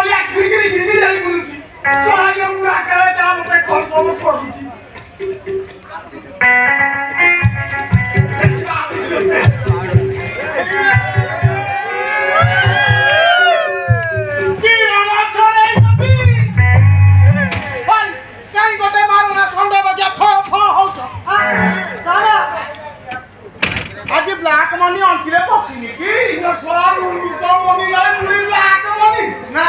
बोलिया गिरगिरी गिरगिरी जाई बोलुची सोहाई पूरा करे जा मते कॉल कॉल करूची की रोना छोड़े कभी भाई काई गोटे मारो ना संडे बजा फ फ हो दादा आज ब्लैक मनी अंकिले बसिनी की ना सब मुनी तो मनी नाही मुनी ब्लैक मनी ना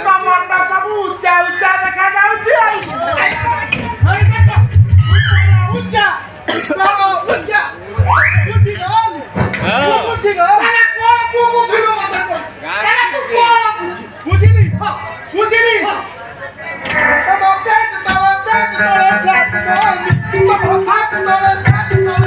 कमरटा सब ऊंचा ऊंचा देखा जाउची हाय देखो ऊंचा ऊंचा ऊंची गन ऊंची गन अरे को बुझिलो मत को अरे को बुझिली बुझिली तब पेट तोरे ब्लैक मनी तब साथ तोरे ब्लैक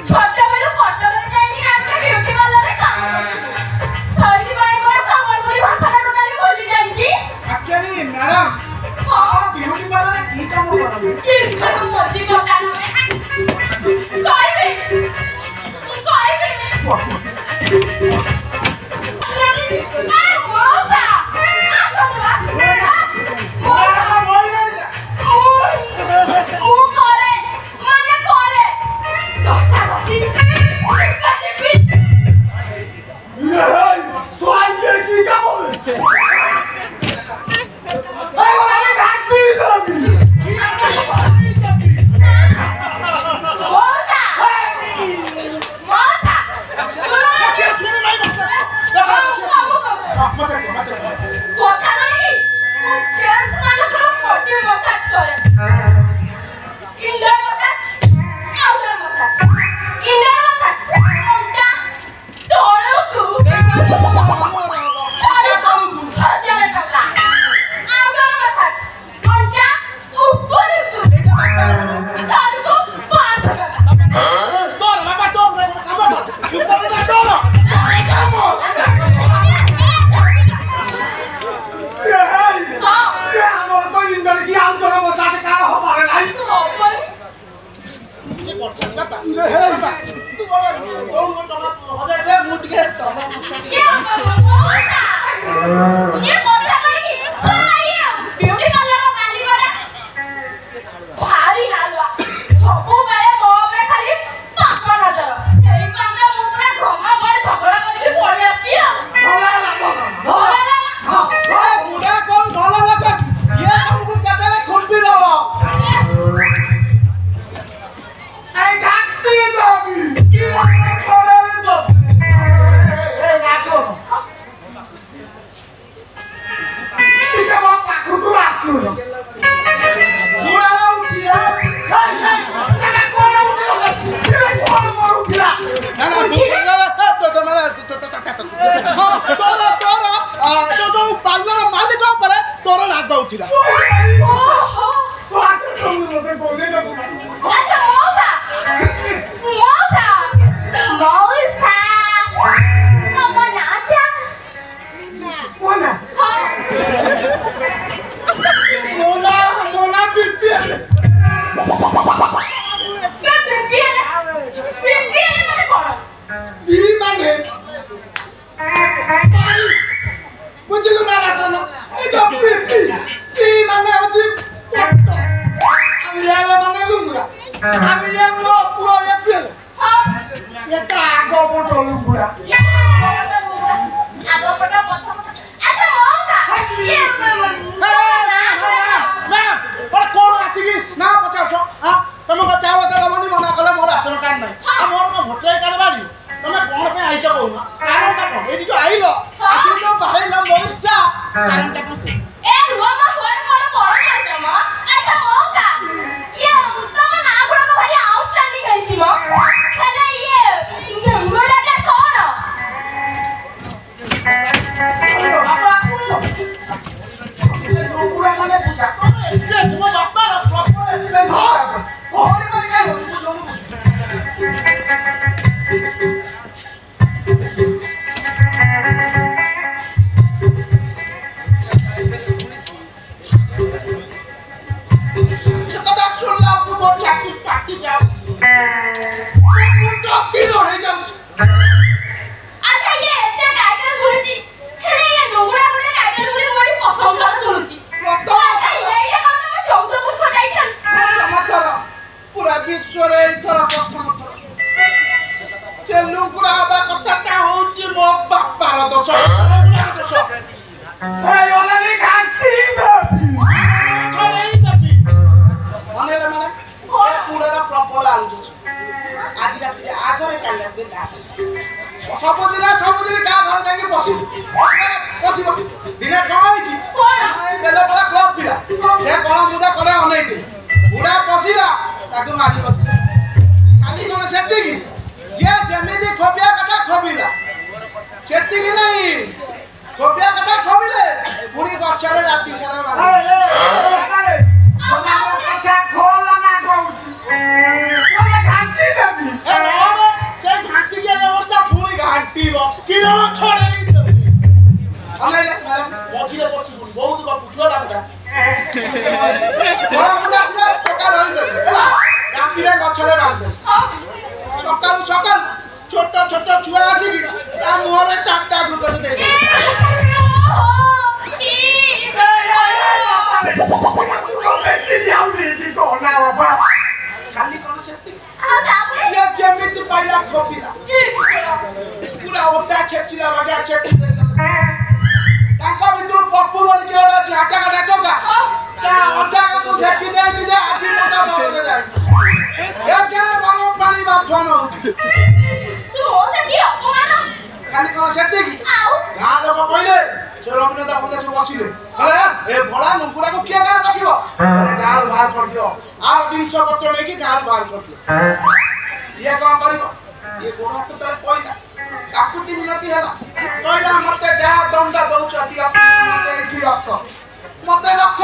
छोटा बेलू कटक जाइए ब्यूटी पार्लर কথা নাই ମୁଁ ଜେନ୍ସ ମାନଙ୍କର ବଡି ମସାଜ କରେ inner massage outer massage inner massage ଅଣ୍ଟା ତଳକୁ ହଜାର ଟଙ୍କା ଆଉଟର ମସାଜ ଅଣ୍ଟା ଉପରକୁ ତଳକୁ 500 ଟଙ୍କା তোর বাবা তোর কাম উপরে না তোর কাম আমার তো ইন্দ্র কি আন্তর বসাতে কার হবে নাই কি করছিস বাবা তুই বড় কোন টাকা হবে দে মুটকে তো ये কথা কই কি সাইয়া বিউটি পার্লার কালি করে ভারী নালুয়া সবু বেলে মোরে খালি পাপা নজর সেই পাঁচটা মু পুরা ঘমা করে ঝগড়া করিকি পড়ে আসছি ভালো লাগো ভালো হ্যাঁ ভাই মুডা কোন ভালো লাগে ये तुमको কেতলে খুলবি দাও এই ঘাটতি যাবি কি করে দাও এই আসো এটা মা পাকুটু আসো পুরা উঠিয়া এই না কোন উঠিলা এই কোন মর উঠিলা না তো মানে তোর পার্লার মালিক উপরে তোর রাগ উঠিলা ওহো स्वास्थ्य तुम्ही बोलले ना আচ্ছা মৌসা মৌসা মৌসা তোমার নাটা मोना मोना मोना बिपी বিপিএল মানে কোন बी माने বুঝলো না রাসন এই তো বিপি বি মানে হচ্ছে পট্ট আমি এলে মানে লুঙ্গুরা আমি এ নো পুরো এপিএল এটা আগো বড় লুঙ্গুরা আগপটা পছপটা আচ্ছা মৌসা ইয়ে ওরা কোন আছে কি না পচাছ হ্যাঁ তুমি কথা কথা মানে মনা কলে মোর আসন কার নাই আর মোর মো ভোটরে কার বাড়ি তুমি কোন পে আইছ কইনা কারণটা কোন এই যে আইলো আসি তো বাড়াইলা মৌসা কারণটা কোন এ রুমা কোন কোন বড় আছে মা আচ্ছা মৌসা ইয়ে তোমার না গুড়া ভাই আউটস্ট্যান্ডিং হইছি মা তাহলে ইয়ে মুড়াটা কোন বাবা পুরা মানে বুঝা যে তোমার বাবা প্রপার আছে না ওরে মানে কাই বুঝো কথা শুনলাম তোমার চাকরি পার্টি যাও মুন্ডা কিলো হয়ে যাও আচ্ছা ইয়ে এটা টাইটেল শুনেছি এরে ইয়ে নোংরা করে টাইটেল শুনে মোরে প্রথম কথা শুনেছি প্রথম আচ্ছা এইটা কথা আমার 14 বছর টাইটেল প্রথমথর পুরা বিশ্বরে এইথর প্রথমথর যে লুকুড়া হবা কথাটা হচ্ছে ମୋ ବାପାର ଦୋଷ ଦୋଷ এই অলরেডি ঘাটতি ছড়েই যাবি মনে রে মানে এ পুরাটা প্রপল আলু আজ রাতে আঘরে কাল রাতে ସବୁଦିନ ଗାଁ ଘର ଯାଇକି ବସିବ ଦିନେ କଣ ହେଇଛି এই ବେଲପଡ଼ା କ୍ଲବ ପିଲା ସେ କଣ ମୁଦା କରେ ଅନେଇଥିଲେ ବୁଢା ପଶିଲା ତାକୁ ମାରି ବସିଲା ଖାଲି କଣ ସେତିକି ଯିଏ ଯେମିତି ଖୋବିଆ କଥା ଖୋବିଲା ସେତିକି ନାହିଁ ଖୋବିଆ କଥା ଖୋବିଲେ ପୁଣି ଗଛରେ ରାତି ସାରା আচ্ছা ଖୋଲ ନା କହୁଛି ଘାଣ୍ଟି ଦେବି ସେ ଘାଣ୍ଟି ଅବସ୍ଥା ପୁଣି ଘାଣ୍ଟିବ କିଲୋ ଛଡେଇ ଦେବି ଅନେଇଲେ ମ୍ୟାଡାମ ମଝିରେ ବସିବୁନି ବହୁତ ଗପୁ ଛୁଆଟା ପ୍ରକାର ରହିଦେବି ହେଲା ରାତିରେ ଗଛରେ ବାନ୍ଧିଦେବି ସକାଳୁ ସକାଳୁ ଛୋଟ ଛୋଟ ଛୁଆ ଆସିକି ତା ମୁହଁରେ ଟାଟା ଗ୍ଲୁକୋଜ ଦେଇଦେବି ଖାଲି କଣ ସେତିକି ଇଏ ଯେମିତି ପାଇଲା ଖୋପିଲା ପୁରା ଓଦା ଛେଚିଲା ବାଗିଆ ଛେଚି ତାଙ୍କ ଭିତରୁ ପପୁ ବୋଲି କିଏ ଗୋଟେ ଅଛି ହାଟା କାଟା ଟଙ୍କା ତା ଅଜାକୁ ଛେଚି ଦେଇଛି ଯେ ଆଜି ମତେ ଡରରେ ଯାଇ ଏ କେଁ ଗରମ ପାଣି ବାଫନ ଖାଲି କଣ ସେତିକି ଗାଁ ଲୋକ କହିଲେ ନେତା ଫନେତା ସବୁ ବସିଲେ କହିଲେ ଏ ଭଡ଼ା ନୁଙ୍ଗୁରାକୁ କିଏ ଗାଁରେ ରଖିବ ଗାଁରୁ ବାହାର କରିଦିଅ ଆଉ ଜିନିଷ ପତ୍ର ନେଇକି ଗାଁରୁ ବାହାର କରିଦିଅ ଇଏ କ'ଣ କରିବ ଇଏ ଗୋଡ଼ ହାତ ତଳେ କହିଲା କାକୁତି ମିନତି ହେଲା କହିଲା ମତେ ଯାହା ଦଣ୍ଡ ଦଉଛ ଦିଅ ମତେ ଏଠି ରଖ ମତେ ରଖ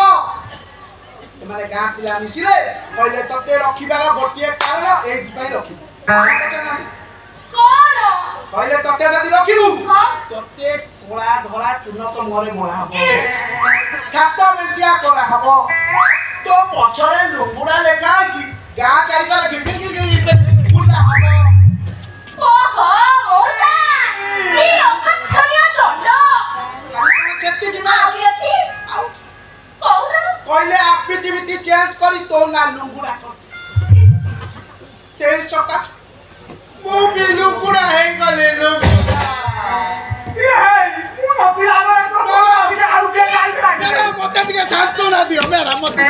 ଏମାନେ ଗାଁ ପିଲା ମିଶିଲେ କହିଲେ ତତେ ରଖିବାର ଗୋଟିଏ କାରଣ ଏଇଥିପାଇଁ ରଖିବୁ କହିଲେ ତତେ ଯଦି ରଖିବୁ ତତେ କଳା ଧଳା ଚୂନ ତ ମୁହଁରେ ମଳା ହବ ଛାତ ମେଣ୍ଟିଆ କରାହବ ତୋ ପଛରେ ଲୁଙ୍ଗୁଡ଼ା ଲେଖା କି ଗାଁ ଚାରିକର ବୁଲା ହବ ସେତିକି ନା କହିଲେ ଆଫିଡିଭିଟି ଚେଞ୍ଜ କରି ତୋ ନା ଲୁଙ୍ଗୁଡ଼ା କରି ସେଇ ସକାଶ ମୁଁ ବି ଲୁଙ୍ଗୁଡ଼ା ହେଇଗଲି ଲୁଙ୍ଗୁଡ଼ା ମତେ ଟିକେ ସାନ୍ତ୍ୱନା ଦିଅ ମ୍ୟାଡାମ ମତେ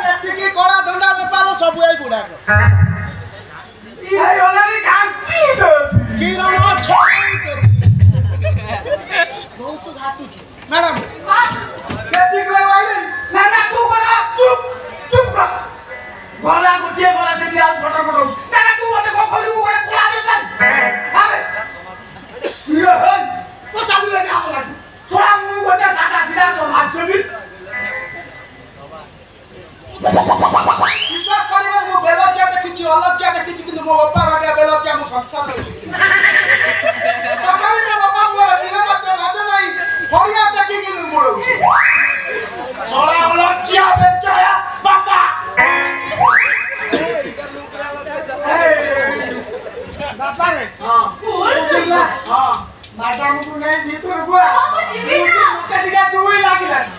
ଯେତିକି କଳା ଧନ୍ଦା ବେପାର ସବୁ ଏଇ ଗୁଡାକ ବହୁତ ଘାଟୁଛୁ ମ୍ୟାଡାମ ସେତିକି ନା ନା ତୁ ଗଲା ଚୁପ ଚୁପ କର ଗଲା ଗୋଟିଏ ଗଲା ସେଠି ଆଉ ଫଟର ଫଟର ନା ନା ତୁ ମତେ କଣ କରିବୁ ଗୋଟେ ଖୋଲା ବେପାର ଆବେ ଇଏ ହେ ପଚାରୁ ରେ ନା ଆମଲା ଛୋଡ଼ା ମୁଁ ଗୋଟେ ସାଧା ସିଧା ସମାଜସେବୀ ବିଶ୍ୱାସ କରିବ ମୁଁ ବେଲଜ୍ଜା ଦେଖିଛି ଅଲଜ୍ଜା ଦେଖିଛି କିନ୍ତୁ ମୋ ବାପା ଭାଗିଆ ବେଲଜ୍ଜା ମୁଁ ସଂସାରରେ ଦେଖିଛି ତଥାପି ମୋ ବାପା ମୋର ଦିନ ମାତ୍ର ଲାଜ ନାହିଁ ହରିଆ ଦେଖିକି ଲୁଙ୍ଗୁଡ଼ଉଛି ଛୋଡ଼ା ଅଲଜ୍ଜା ବେଚାୟା ବାପା ବାପାରେ ବୁଝିଲା ମ୍ୟାଡାମକୁ ନେଇ ଭିତରକୁ ମତେ ଟିକେ ଦୁଇ ଲାଗିଲାନି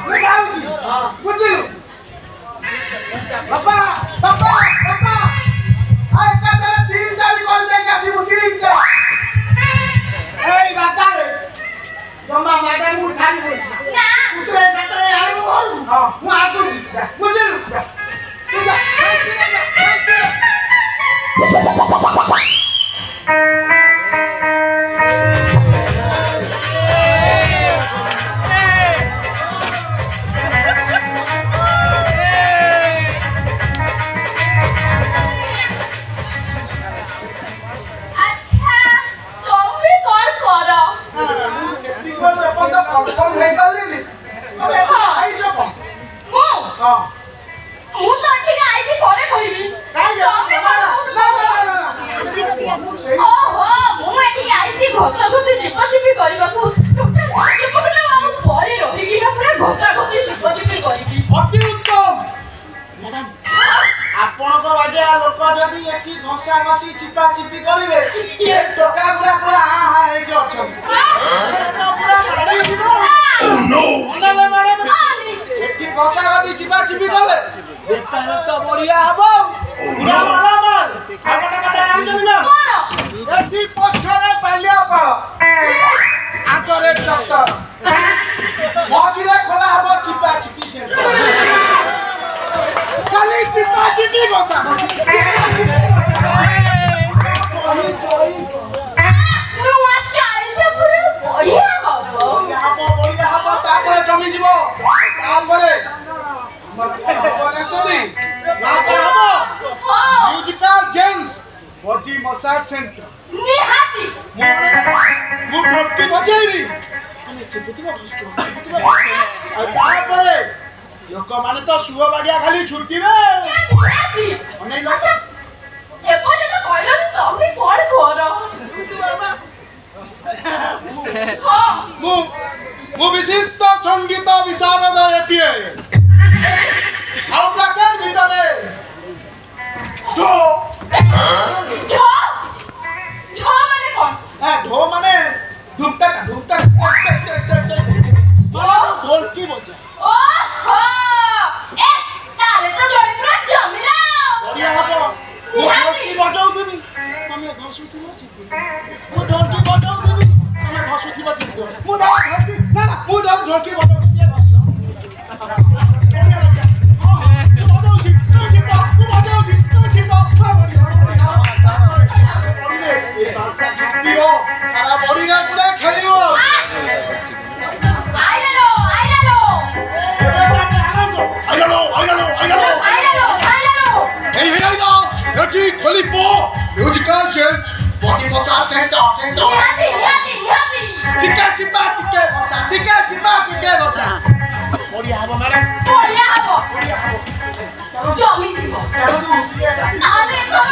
ମୁଁ ଯାଉଛି ବୁଝିଲୁ ବାପା ବାପା ବାପା ଏକାଥରେ ତିନିଟା ବି କରିଦେଇକି ଆସିବୁ ତିନିଟା ଏଇ ବାପାରେ ଜମା ମ୍ୟାଡାମକୁ ଛାଡ଼ିବୁନି ସୁତୁରେ ସାତରେ ଆଣିବୁ ଘରକୁ ମୁଁ ଆସୁଛି ବୁଝିଲୁ ତୁ ଯା ଆପଣଙ୍କ ବାଗିଆ ଲୋକ ଯଦି ଏଠି ଘଷା ଘଷି ଚିପା ଚିପି କରିବେ ଏ ଟୋକା ଗୁଡା ପୁରା ହା ହା ହେଇକି ଅଛନ୍ତି ଏଠି ଘଷା ଘଷି ଚିପା ଚିପି କଲେ ବେପାର ତ ବଢିଆ ହବ ପୁରା ମାଲାମାଲ ଆଉ ଗୋଟେ କଥା ଜାଣିଛନ୍ତି ନା ଏଠି ପଛରେ ବାଲିଆପାଳ ଆଗରେ ଚକ୍କର ମଝିରେ ଖୋଲା ହବ ଚିପା ଚିପି ଖାଲି ଚିପା ଚିପି ଘଷା ତାପରେ ଜମିଯିବ ତାପରେ musical gents body massage centre निहाती ମୁଁ ଢୋଲକି ବଜେଇବି ତାପରେ ଲୋକମାନେ ତ ସୁଅ ବାଗିଆ ଖାଲି ଛୁଟିବେ ଏପର୍ଯ୍ୟନ୍ତ କହିଲନି ତମେ କଣ କର ମୁଁ ବିଶିଷ୍ଟ ସଙ୍ଗୀତ ବିଶାରଦ ଏଟିଏ ଆଉ ବ୍ରାକେଟ ଭିତରେ ଢୋ ମାନେ କଣ ढो माने धुमता ढोलकी बजा ओहो ए ताले तो जोड़ी पूरा जमिला बढ़िया हबो मु ढोलकी बजाउथुनी तमे घसुथिबो चिपी मु ढोलकी बजाउथुनी तमे घसुथिबो चिपी मु ढोलकी ना ना मु ढोलकी बजाउथुनी घसलो बढ़िया लगा हां बजाउथि तू चिपा तू बजाउथि तू चिपा बढ़िया ସେ ବଡି ମଶା ଛେଟ ନିହାତି ନିହାତି ନିହାତି ଟିକେ ଯିବା ଟିକେ ବସା ବଢିଆ ହବ ମ୍ୟାଡାମ ବଢିଆ ହବ ଜମି ଯିବ ତାହେଲେ ଏଥର